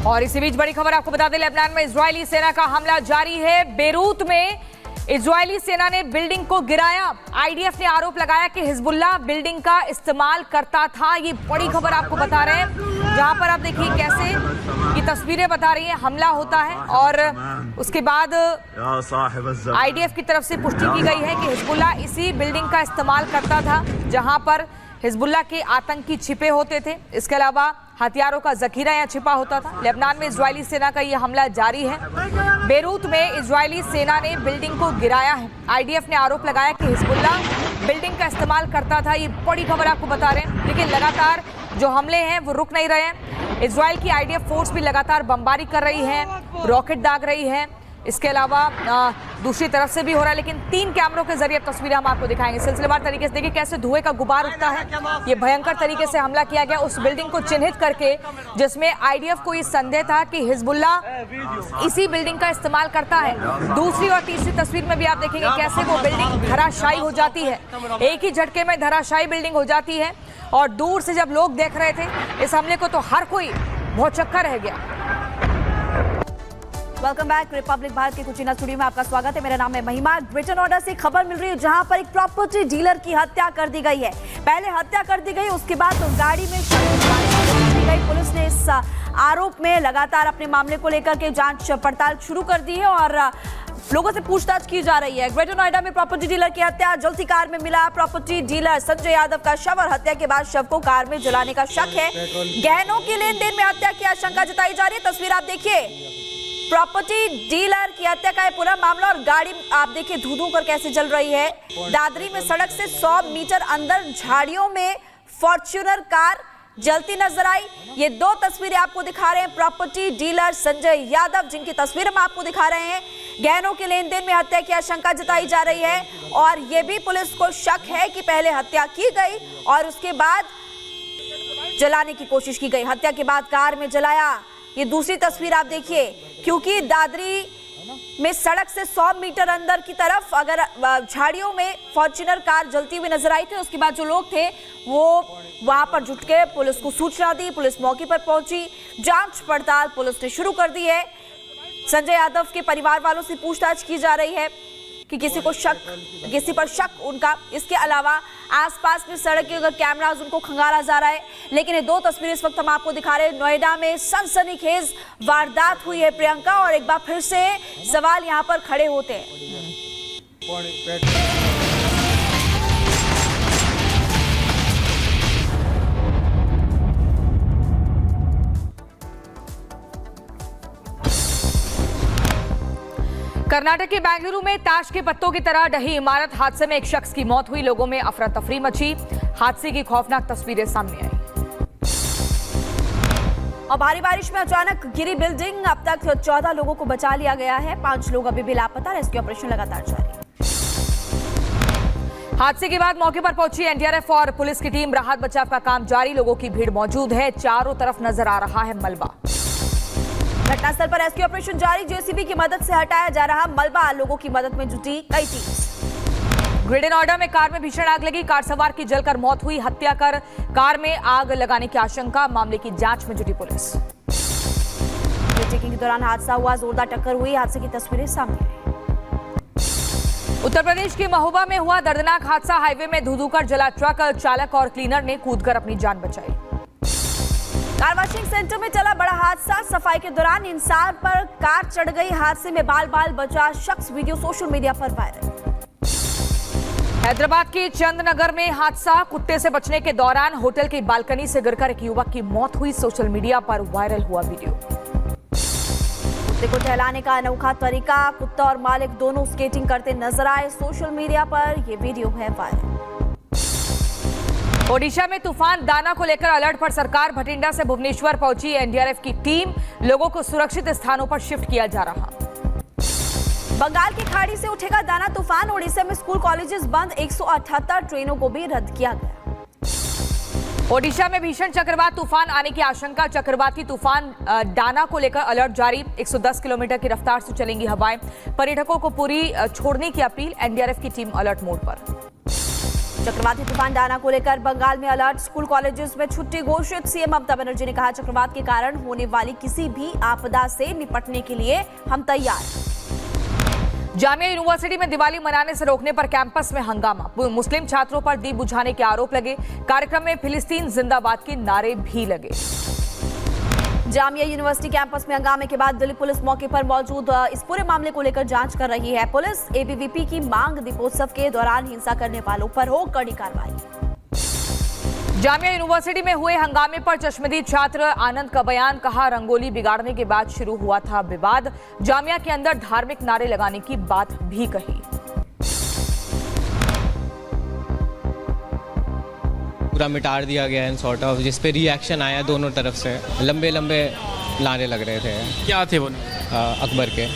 और इसी बीच बड़ी खबर आपको बता दें, लेबनान में इजरायली सेना का हमला जारी है। बेरूत में इजरायली सेना ने बिल्डिंग को गिराया। आईडीएफ ने आरोप लगाया कि हिजबुल्लाह बिल्डिंग का इस्तेमाल करता था। ये बड़ी खबर आपको बता रहे हैं, जहां पर आप देखिए कैसे ये तस्वीरें बता रही हैं, हमला होता है और उसके बाद आईडीएफ की तरफ से पुष्टि की गई है कि हिजबुल्लाह इसी बिल्डिंग का इस्तेमाल करता था जहां पर हिजबुल्लाह के आतंकी छिपे होते थे। इसके अलावा हथियारों का जखीरा यहाँ छिपा होता था। लेबनान में इजरायली सेना का यह हमला जारी है। बेरूत में इजरायली सेना ने बिल्डिंग को गिराया है। आईडीएफ ने आरोप लगाया कि हिजबुल्लाह बिल्डिंग का इस्तेमाल करता था। ये बड़ी खबर आपको बता रहे हैं, लेकिन लगातार जो हमले हैं वो रुक नहीं रहे हैं। इजराइल की आईडीएफ फोर्स भी लगातार बमबारी कर रही है, रॉकेट दाग रही है। इसके अलावा दूसरी तरफ से भी हो रहा है, लेकिन 3 कैमरों के जरिए तस्वीरें हम आपको दिखाएंगे। सिलसिलेवार तरीके से देखिए कैसे धुएं का गुबार उठता है। ये भयंकर तरीके से हमला किया गया उस बिल्डिंग को चिन्हित करके जिसमें आईडीएफ को ये संदेह था कि हिजबुल्लाह इसी बिल्डिंग का इस्तेमाल करता है। दूसरी और तीसरी तस्वीर में भी आप देखेंगे कैसे वो बिल्डिंग धराशायी हो जाती है। एक ही झटके में धराशायी बिल्डिंग हो जाती है और दूर से जब लोग देख रहे थे इस हमले को तो हर कोई बहुत चक्का रह गया। Welcome back. रिपब्लिक भारत के कुचिना स्टूडियो में आपका स्वागत है। मेरा नाम है महिमा। ग्रेटर नोएडा से खबर मिल रही है जहां पर एक प्रॉपर्टी डीलर की हत्या कर दी गई है। पहले हत्या कर दी गई, उसके बाद तो गाड़ी में दी गई। पुलिस ने इस आरोप में लगातार अपने मामले को लेकर के जांच पड़ताल शुरू कर दी है और लोगों से पूछताछ की जा रही है। ग्रेटर नोएडा में प्रॉपर्टी डीलर की हत्या, जलती कार में मिला प्रॉपर्टी डीलर संजय यादव का शव और हत्या के बाद शव को कार में जलाने का शक है। गहनों के लेन देन में हत्या की आशंका जताई जा रही है। तस्वीर आप देखिए, प्रॉपर्टी डीलर की हत्या का है पूरा मामला और गाड़ी आप देखिए धू धू कर कैसे जल रही है। दादरी में सड़क से 100 मीटर अंदर झाड़ियों में फॉर्च्यूनर कार जलती नजर आई। ये 2 तस्वीरें आपको दिखा रहे हैं प्रॉपर्टी डीलर संजय यादव, जिनकी तस्वीर हम आपको दिखा रहे हैं। गहनों के लेन देन में हत्या की आशंका जताई जा रही है और ये भी पुलिस को शक है कि पहले हत्या की गई और उसके बाद जलाने की कोशिश की गई। हत्या के बाद कार में जलाया। ये दूसरी तस्वीर आप देखिए, क्योंकि दादरी में सड़क से 100 मीटर अंदर की तरफ अगर झाड़ियों में फॉर्च्यूनर कार जलती हुई नजर आई थी, उसके बाद जो लोग थे वो वहां पर जुट के पुलिस को सूचना दी। पुलिस मौके पर पहुंची, जांच पड़ताल पुलिस ने शुरू कर दी है। संजय यादव के परिवार वालों से पूछताछ की जा रही है कि किसी पर शक उनका। इसके अलावा आसपास में सड़क के अगर कैमरास उनको खंगाला जा रहा है। लेकिन ये 2 तस्वीरें इस वक्त हम आपको दिखा रहे हैं। नोएडा में सनसनीखेज वारदात हुई है प्रियंका, और एक बार फिर से सवाल यहाँ पर खड़े होते हैं। कर्नाटक के बेंगलुरु में ताश के पत्तों की तरह ढही इमारत हादसे में एक शख्स की मौत हुई। लोगों में अफरा तफरी मची। हादसे की खौफनाक तस्वीरें सामने आई और भारी बारिश में अचानक गिरी बिल्डिंग। अब तक 14 लोगों को बचा लिया गया है। 5 लोग अभी भी लापता। रेस्क्यू ऑपरेशन लगातार जारी है। हादसे के बाद मौके पर पहुंची एनडीआरएफ और पुलिस की टीम। राहत बचाव का काम जारी। लोगों की भीड़ मौजूद है। चारों तरफ नजर आ रहा है मलबा। घटनास्थल पर रेस्क्यू ऑपरेशन जारी। जेसीबी की मदद से हटाया जा रहा मलबा। लोगों की मदद में जुटी कई टीम। ग्रेटर नोएडा में कार में भीषण आग लगी। कार सवार की जलकर मौत हुई। हत्या कर कार में आग लगाने की आशंका। मामले की जांच में जुटी पुलिस। चेकिंग के दौरान हादसा हुआ। जोरदार टक्कर हुई। हादसे की तस्वीरें सामने आई। उत्तर प्रदेश के महोबा में हुआ दर्दनाक हादसा। हाईवे में धू-धू कर जला ट्रक। चालक और क्लीनर ने कूदकर अपनी जान बचाई। कार वॉशिंग सेंटर में चला बड़ा हादसा। सफाई के दौरान इंसान पर कार चढ़ गई। हादसे में बाल बाल बचा शख्स। वीडियो सोशल मीडिया पर वायरल। हैदराबाद के चंदनगर में हादसा। कुत्ते से बचने के दौरान होटल की बालकनी से गिरकर एक युवक की मौत हुई। सोशल मीडिया पर वायरल हुआ वीडियो। कुत्ते को टहलाने का अनोखा तरीका। कुत्ता और मालिक दोनों स्केटिंग करते नजर आए। सोशल मीडिया पर यह वीडियो है वायरल। ओडिशा में तूफान दाना को लेकर अलर्ट पर सरकार। भटिंडा से भुवनेश्वर पहुंची एनडीआरएफ की टीम। लोगों को सुरक्षित स्थानों पर शिफ्ट किया जा रहा। बंगाल की खाड़ी से उठेगा दाना तूफान। ओडिशा में स्कूल कॉलेजेस बंद। 178 ट्रेनों को भी रद्द किया गया। ओडिशा में भीषण चक्रवात तूफान आने की आशंका। चक्रवाती तूफान दाना को लेकर अलर्ट जारी। 110 किलोमीटर की रफ्तार से चलेंगी हवाएं। पर्यटकों को पूरी छोड़ने की अपील। एनडीआरएफ की टीम अलर्ट मोड पर। चक्रवाती तूफान डाना को लेकर बंगाल में अलर्ट, स्कूल कॉलेजेस में छुट्टी घोषित। सीएम ममता बनर्जी ने कहा, चक्रवात के कारण होने वाली किसी भी आपदा से निपटने के लिए हम तैयार। जामिया यूनिवर्सिटी में दिवाली मनाने से रोकने पर कैंपस में हंगामा, मुस्लिम छात्रों पर दीप बुझाने के आरोप लगे। कार्यक्रम में फिलिस्तीन जिंदाबाद के नारे भी लगे। जामिया यूनिवर्सिटी कैंपस में हंगामे के बाद दिल्ली पुलिस मौके पर मौजूद, इस पूरे मामले को लेकर जांच कर रही है। पुलिस एबीवीपी की मांग, दीपोत्सव के दौरान हिंसा करने वालों पर हो कड़ी कार्रवाई। जामिया यूनिवर्सिटी में हुए हंगामे पर चश्मदीद छात्र आनंद का बयान, कहा रंगोली बिगाड़ने के बाद शुरू हुआ था विवाद। जामिया के अंदर धार्मिक नारे लगाने की बात भी कही। पूरा मिटा दिया गया है सॉर्ट ऑफ, जिस पे रिएक्शन आया दोनों तरफ से। लंबे लंबे नारे लग रहे थे। क्या थे वो? अकबर के।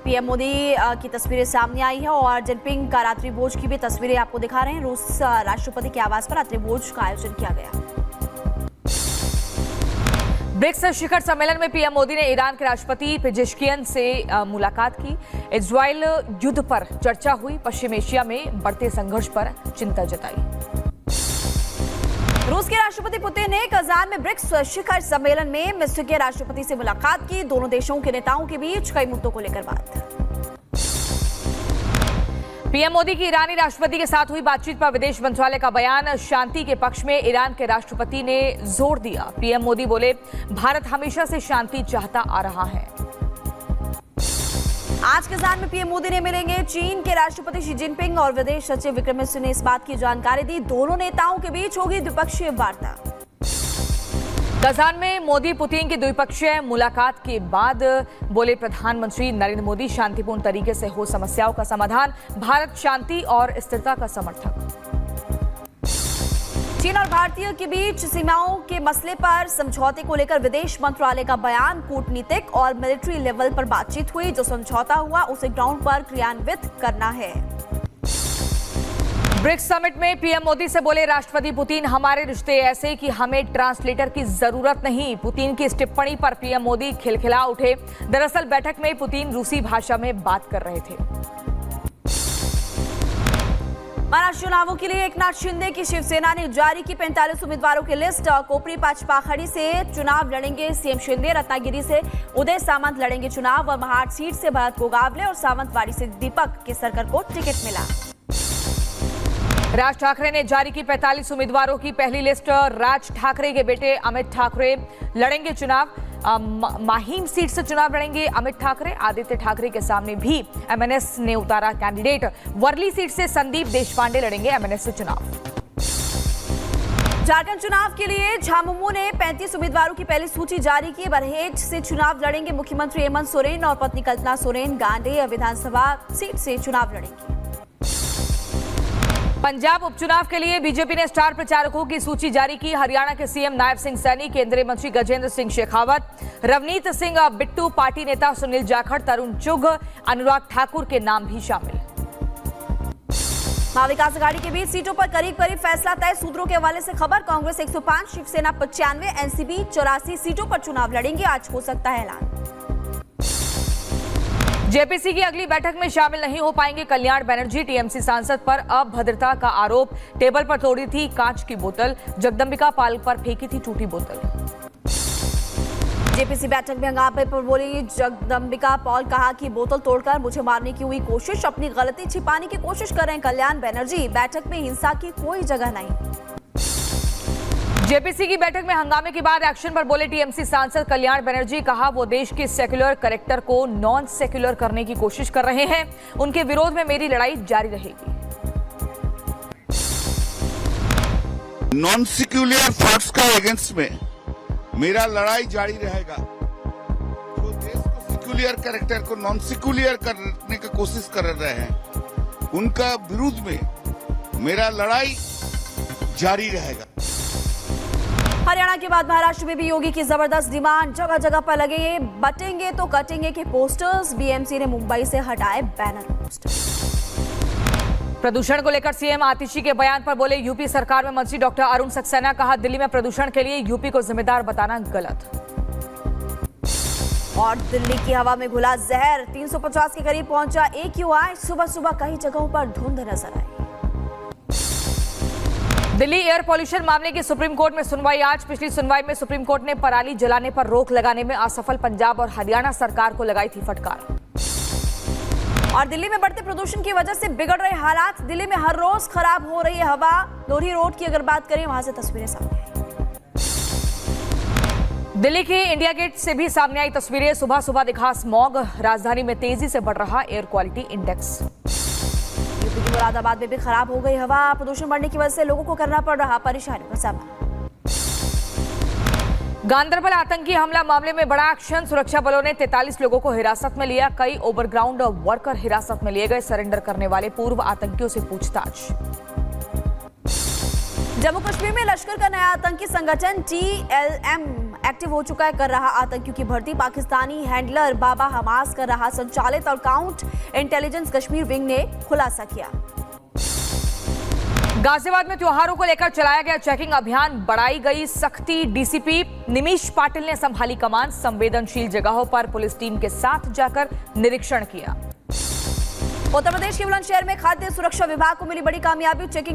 पीएम मोदी की तस्वीरें सामने आई है और जिनपिंग का रात्रि भोज की भी तस्वीरें आपको दिखा रहे हैं। रूस राष्ट्रपति के आवास पर रात्रि भोज का आयोजन किया गया। ब्रिक्स शिखर सम्मेलन में पीएम मोदी ने ईरान के राष्ट्रपति पेजेश्कियन से मुलाकात की। इजराइल युद्ध पर चर्चा हुई। पश्चिम एशिया में बढ़ते संघर्ष पर चिंता जताई। रूस के राष्ट्रपति पुतिन ने कजान में ब्रिक्स शिखर सम्मेलन में मिस्र के राष्ट्रपति से मुलाकात की। दोनों देशों के नेताओं के बीच कई मुद्दों को लेकर बात। पीएम मोदी की ईरानी राष्ट्रपति के साथ हुई बातचीत पर विदेश मंत्रालय का बयान, शांति के पक्ष में ईरान के राष्ट्रपति ने जोर दिया। पीएम मोदी बोले, भारत हमेशा से शांति चाहता आ रहा है। आज कजान में पीएम मोदी ने मिलेंगे चीन के राष्ट्रपति शी जिनपिंग और विदेश सचिव विक्रम मिश्र ने इस बात की जानकारी दी। दोनों नेताओं के बीच होगी द्विपक्षीय वार्ता। कजान में मोदी पुतिन की द्विपक्षीय मुलाकात के बाद बोले प्रधानमंत्री नरेंद्र मोदी, शांतिपूर्ण तरीके से हो समस्याओं का समाधान, भारत शांति और स्थिरता का समर्थक। चीन और भारतीय के बीच सीमाओं के मसले पर समझौते को लेकर विदेश मंत्रालय का बयान, कूटनीतिक और मिलिट्री लेवल पर बातचीत हुई। जो समझौता हुआ उसे ग्राउंड पर क्रियान्वित करना है। ब्रिक्स समिट में पीएम मोदी से बोले राष्ट्रपति पुतिन, हमारे रिश्ते ऐसे कि हमें ट्रांसलेटर की जरूरत नहीं। पुतिन की इस टिप्पणी पर पीएम मोदी खिलखिला उठे। दरअसल बैठक में पुतिन रूसी भाषा में बात कर रहे थे। महाराष्ट्र चुनावों के लिए एकनाथ शिंदे की शिवसेना ने जारी की 45 उम्मीदवारों की लिस्ट। कोपरी पाचपाखड़ी से चुनाव लड़ेंगे सीएम शिंदे, रत्नागिरी से उदय सामंत लड़ेंगे चुनाव और महाड सीट से भरत गोगावले और सावंतवाड़ी से दीपक केसरकर को टिकट मिला। राज ठाकरे ने जारी की 45 उम्मीदवारों की पहली लिस्ट। राज ठाकरे के बेटे अमित ठाकरे लड़ेंगे चुनाव। माहिम सीट से चुनाव लड़ेंगे अमित ठाकरे। आदित्य ठाकरे के सामने भी एमएनएस ने उतारा कैंडिडेट। वर्ली सीट से संदीप देशपांडे लड़ेंगे एमएनएस से चुनाव। झारखंड चुनाव के लिए झामुमो ने 35 उम्मीदवारों की पहली सूची जारी की। बरहेट से चुनाव लड़ेंगे मुख्यमंत्री हेमंत सोरेन और पत्नी कल्पना सोरेन। गांडेय विधानसभा सीट से चुनाव लड़ेंगे। पंजाब उपचुनाव के लिए बीजेपी ने स्टार प्रचारकों की सूची जारी की। हरियाणा के सीएम नायब सिंह सैनी, केंद्रीय मंत्री गजेंद्र सिंह शेखावत, रवनीत सिंह बिट्टू, पार्टी नेता सुनील जाखड़, तरुण चुग, अनुराग ठाकुर के नाम भी शामिल। महाविकास आघाड़ी के बीच सीटों पर करीब करीब फैसला तय। सूत्रों के हवाले से खबर, कांग्रेस 105, शिवसेना 95, एनसीपी 84 सीटों पर चुनाव लड़ेंगे। आज हो सकता है ऐलान। जेपीसी की अगली बैठक में शामिल नहीं हो पाएंगे कल्याण बनर्जी। टीएमसी सांसद पर अभद्रता का आरोप, टेबल पर तोड़ी थी कांच की बोतल, जगदंबिका पाल पर फेंकी थी टूटी बोतल। जेपीसी बैठक में हंगामे पर बोली जगदंबिका पॉल, कहा कि बोतल तोड़कर मुझे मारने की हुई कोशिश, अपनी गलती छिपाने की कोशिश कर रहे हैं कल्याण बनर्जी। बैठक में हिंसा की कोई जगह नहीं। जेपीसी की बैठक में हंगामे के बाद एक्शन पर बोले टीएमसी सांसद कल्याण बनर्जी। कहा वो देश के सेक्युलर करेक्टर को नॉन सेक्युलर करने की कोशिश कर रहे हैं। उनके विरोध में मेरी लड़ाई जारी रहेगी। नॉन सेक्युलर थॉट्स का अगेंस्ट में मेरा लड़ाई जारी रहेगा। जो देश को सेक्युलर कैरेक्टर को नॉन सेक्युलर करने की कोशिश कर रहे हैं, उनका विरोध में मेरा लड़ाई जारी रहेगा। हरियाणा के बाद महाराष्ट्र में भी योगी की जबरदस्त डिमांड। जगह जगह पर लगे बटेंगे तो कटेंगे के पोस्टर्स। बीएमसी ने मुंबई से हटाए बैनर पोस्टर। प्रदूषण को लेकर सीएम आतिशी के बयान पर बोले यूपी सरकार में मंत्री डॉक्टर अरुण सक्सेना। कहा दिल्ली में प्रदूषण के लिए यूपी को जिम्मेदार बताना गलत। और दिल्ली की हवा में घुला जहर, 350 के करीब पहुंचा AQI। सुबह सुबह कई जगहों पर धुंध नजर आई। दिल्ली एयर पॉल्यूशन मामले की सुप्रीम कोर्ट में सुनवाई आज। पिछली सुनवाई में सुप्रीम कोर्ट ने पराली जलाने पर रोक लगाने में असफल पंजाब और हरियाणा सरकार को लगाई थी फटकार। और दिल्ली में बढ़ते प्रदूषण की वजह से बिगड़ रहे हालात। दिल्ली में हर रोज खराब हो रही है हवा। लोधी रोड की अगर बात करें, वहां से तस्वीरें सामने आई। दिल्ली के इंडिया गेट से भी सामने आई तस्वीरें। सुबह सुबह दिखा स्मॉग। राजधानी में तेजी से बढ़ रहा एयर क्वालिटी इंडेक्स। यूपी के मुरादाबाद में भी खराब हो गई हवा। प्रदूषण बढ़ने की वजह से लोगों को करना पड़ रहा परेशानियों का सामना। गांदरबल आतंकी हमला मामले में बड़ा एक्शन। सुरक्षा बलों ने 43 लोगों को हिरासत में लिया। कई ओवरग्राउंड वर्कर हिरासत में लिए गए। सरेंडर करने वाले पूर्व आतंकियों से पूछताछ। जम्मू कश्मीर में लश्कर का नया आतंकी संगठन TLM एक्टिव हो चुका है। कर रहा आतंकियों की भर्ती। पाकिस्तानी हैंडलर बाबा हमास कर रहा संचालित, और काउंट इंटेलिजेंस कश्मीर विंग ने खुलासा किया। गाजियाबाद में त्योहारों को लेकर चलाया गया चेकिंग अभियान। बढ़ाई गई सख्ती। डीसीपी निमिष पाटिल ने संभाली कमान। संवेदनशील जगहों पर पुलिस टीम के साथ जाकर निरीक्षण किया। उत्तर प्रदेश के बुलंदशहर में खाद्य सुरक्षा विभाग को मिली बड़ी कामयाबी। चेकिंग